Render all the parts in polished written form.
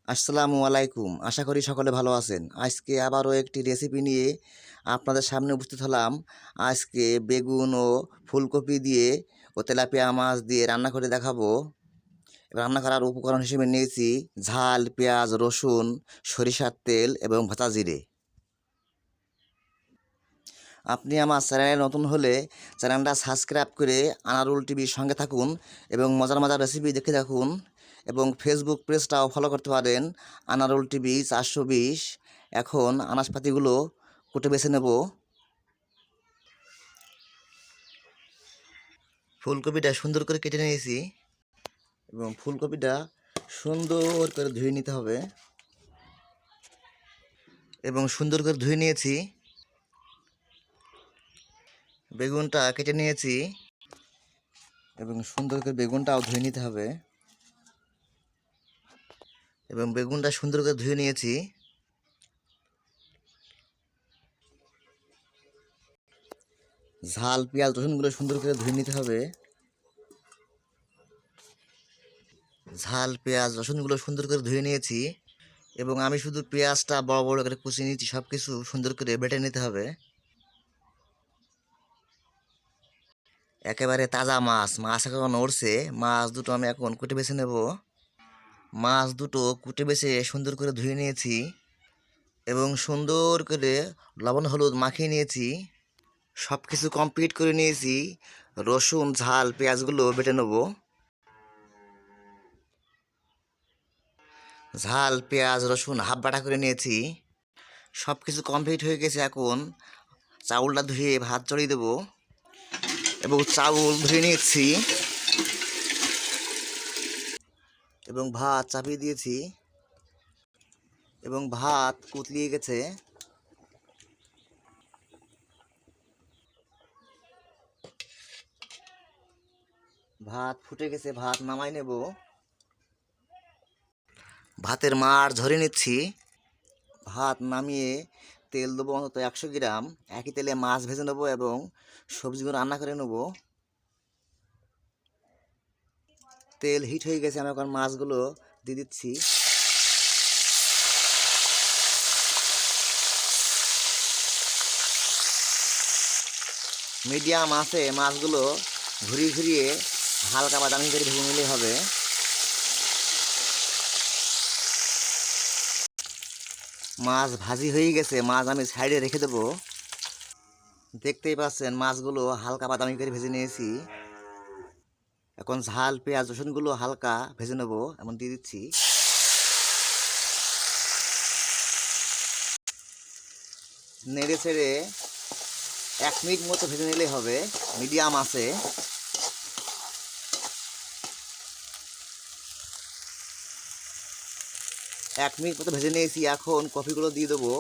আসসালামু আলাইকুম। আশা করি সকলে ভালো আছেন। আজকে আবারও একটি রেসিপি নিয়ে আপনাদের সামনে উপস্থিত হলাম। আজকে বেগুন ও ফুলকপি দিয়ে ও তেলাপিয়া মাছ দিয়ে রান্না করে দেখাবো। রান্না করার উপকরণ হিসেবে নিয়েছি ঝাল, পেঁয়াজ, রসুন, সরিষার তেল এবং ভাজা জিরে। আপনি আমার চ্যানেলে নতুন হলে চ্যানেলটা সাবস্ক্রাইব করে আনারুল টিভির সঙ্গে থাকুন এবং মজার মজার রেসিপি দেখে থাকুন এবং ফেসবুক পেজটাও ফলো করতে পারেন আনারুল টিভি 420। এখন আনাজপাতিগুলো কুটে বেছে নেব। ফুলকপিটা সুন্দর করে কেটে নিয়েছি এবং ফুলকপিটা সুন্দর করে ধুয়ে নিতে হবে এবং সুন্দর করে ধুয়ে নিয়েছি। বেগুনটা কেটে নিয়েছি এবং সুন্দর করে বেগুনটাও ধুয়ে নিতে হবে এবং বেগুনটা সুন্দর করে ধুয়ে নিয়েছি। ঝাল, পেঁয়াজ, রসুনগুলো সুন্দর করে ধুয়ে নিতে হবে। ঝাল, পেঁয়াজ, রসুনগুলো সুন্দর করে ধুয়ে নিয়েছি এবং আমি শুধু পেঁয়াজটা বড় বড় করে কুচি নিয়েছি। সব কিছু সুন্দর করে বেটে নিতে হবে। একেবারে তাজা মাছ এখন নড়ছে। মাছ দুটো আমি এখন কুটে বেছে নেব। মাছ দুটো কুটে বেছে সুন্দর করে ধুয়ে নিয়েছি এবং সুন্দর করে লবণ হলুদ মাখিয়ে নিয়েছি। সব কিছু কমপ্লিট করে নিয়েছি। রসুন, ঝাল, পেঁয়াজগুলো বেটে নেব। ঝাল, পেঁয়াজ, রসুন হাফ বাটা করে নিয়েছি। সব কিছু কমপ্লিট হয়ে গেছে। এখন চাউলটা ধুয়ে ভাত চড়িয়ে দেবো এবং চাউল ধুয়ে নিয়েছি এবং ভাত চাপিয়ে দিয়েছি এবং ভাত কুতলিয়ে গেছে। ভাত ফুটে গেছে, ভাত নামাই নেব। ভাতের মাড় ঝরিয়ে নিচ্ছি। ভাত নামিয়ে তেল দেবো অন্তত 100 গ্রাম। একই তেলে মাছ ভেজে নেবো এবং সবজিগুলো রান্না করে নেব। তেল হিট হয়ে গেছে, আমি এখন মাছগুলো দিয়ে দিচ্ছি। মিডিয়াম আছে মাছগুলো ঘুরিয়ে ঘুরিয়ে হালকা বাদামি করে ভেজে নিলেই হবে। মাছ ভাজি হয়ে গেছে, মাছ আমি সাইডে রেখে দেবো। দেখতেই পাচ্ছেন মাছগুলো হালকা বাদামি করে ভেজে নিয়েছি। এখন ঝাল, পেঁয়াজ, রসুনগুলো হালকা ভেজে নেবো, এমন দিয়ে দিচ্ছি। নেড়ে ছেড়ে 1 মিনিট মতো ভেজে নিলেই হবে। মিডিয়াম আছে। 1 মিনিট মতো ভেজে নিয়েছি। এখন কফিগুলো দিয়ে দেবো।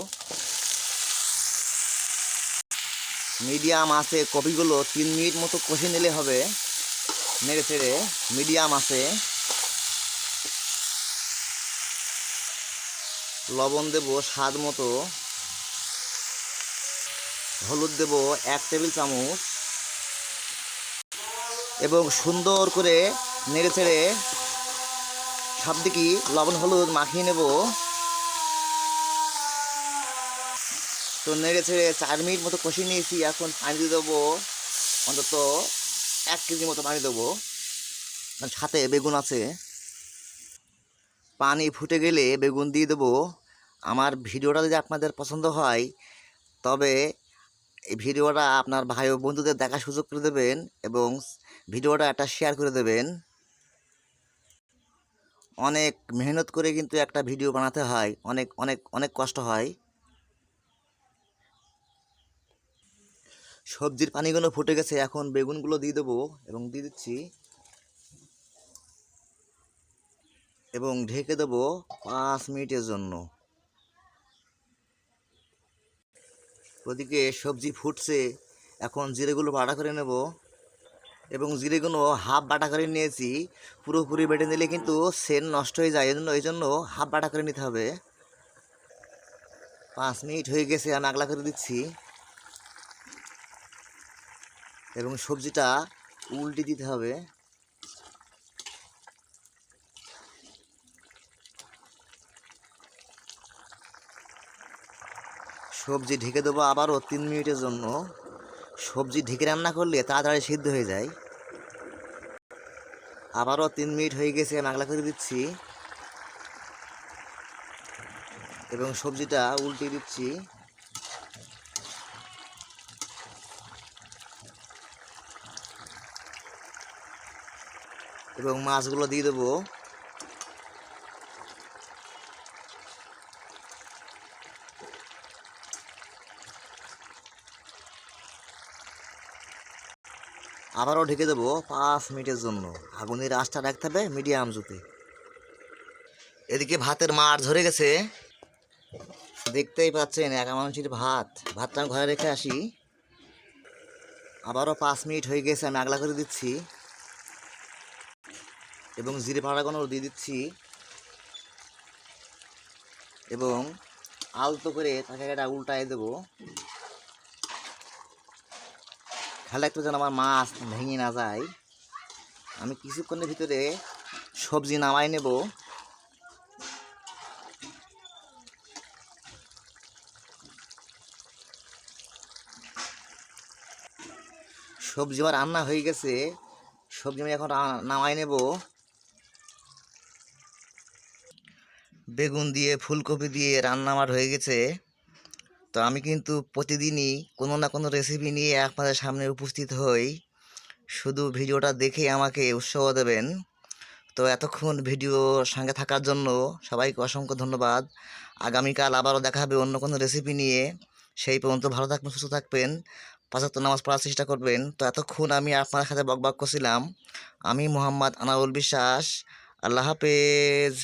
মিডিয়াম আছে কপিগুলো 3 মিনিট মতো কষে নিলে হবে। নেড়ে ছেড়ে মিডিয়াম আছে। লবণ দেব স্বাদ মতো। হলুদ দেব 1 টেবিল চামচ এবং সুন্দর করে নেড়ে ছেড়ে সব দিকে লবণ হলুদ মাখিয়ে নেব। তো নেড়ে ছেড়ে 4 মিনিট মতো কষিয়ে নিয়েছি। এখন পানি দিয়ে দেবো অন্তত 1 কেজি মতো পানি দেবো, সাথে বেগুন আছে। পানি ফুটে গেলে বেগুন দিয়ে দেবো। আমার ভিডিওটা যদি আপনাদের পছন্দ হয় তবে এই ভিডিওটা আপনার ভাই ও বন্ধুদের দেখার সুযোগ করে দেবেন এবং ভিডিওটা একটা শেয়ার করে দেবেন। অনেক মেহনত করে কিন্তু একটা ভিডিও বানাতে হয়, অনেক অনেক অনেক কষ্ট হয়। সবজির পানিগুলো ফুটে গেছে, এখন বেগুনগুলো দিয়ে দেবো এবং দিয়ে দিচ্ছি এবং ঢেকে দেবো 5 মিনিটের জন্য। ওদিকে সবজি ফুটছে, এখন জিরেগুলো বাটা করে নেব এবং জিরেগুলো হাফ বাটা করে নিয়েছি। পুরোপুরি বেটে নিলে কিন্তু সেন্ট নষ্ট হয়ে যায়, এই জন্য হাফ বাটা করে নিতে হবে। 5 মিনিট হয়ে গেছে, আমি আগলা করে দিচ্ছি এবং সবজিটা উল্টে দিতে হবে। সবজি ঢেকে দেবো আবারও 3 মিনিটের জন্য। সবজি ঢেকে রান্না করলে তাড়াতাড়ি সিদ্ধ হয়ে যায়। আবারও 3 মিনিট হয়ে গেছে, মাগলা করে দিচ্ছি এবং সবজিটা উল্টে দিচ্ছি। এবং মাছগুলো দিয়ে দেবো। আবারও ঢেকে দেবো 5 মিনিটের জন্য। আগুনের আঁচটা রাখতে হবে মিডিয়াম জুতে। এদিকে ভাতের মার ধরে গেছে, দেখতেই পাচ্ছেন একা মানুষের ভাতটা আমি ঘরে রেখে আসি। আবারও 5 মিনিট হয়ে গেছে, আমি আগলা করে দিচ্ছি এবং জিরে পাউডারগুলো দিয়ে দিচ্ছি এবং আলতো করে তাকে এটা উল্টায় দেবো, খেলা একটু যেন আমার মাছ ভেঙে না যায়। আমি কিছুক্ষণের ভিতরে সবজি নামাই নেব। সবজি আমার রান্না হয়ে গেছে, সবজি আমি এখন নামাই নেব। বেগুন দিয়ে ফুলকপি দিয়ে রান্না আমার হয়ে গেছে। তো আমি কিন্তু প্রতিদিনই কোনো না কোনো রেসিপি নিয়ে আপনাদের সামনে উপস্থিত হই, শুধু ভিডিওটা দেখে আমাকে উৎসাহ দেবেন। তো এতক্ষণ ভিডিওর সঙ্গে থাকার জন্য সবাইকে অসংখ্য ধন্যবাদ। আগামীকাল আবারও দেখা হবে অন্য কোনো রেসিপি নিয়ে। সেই পর্যন্ত ভালো থাকবেন, সুস্থ থাকবেন, 5 ওয়াক্ত নামাজ পড়ার চেষ্টা করবেন। তো এতক্ষণ আমি আপনার সাথে বকবক করছিলাম। আমি মোহাম্মদ আনাউল বিশ্বাস। আল্লাহ হাফেজ।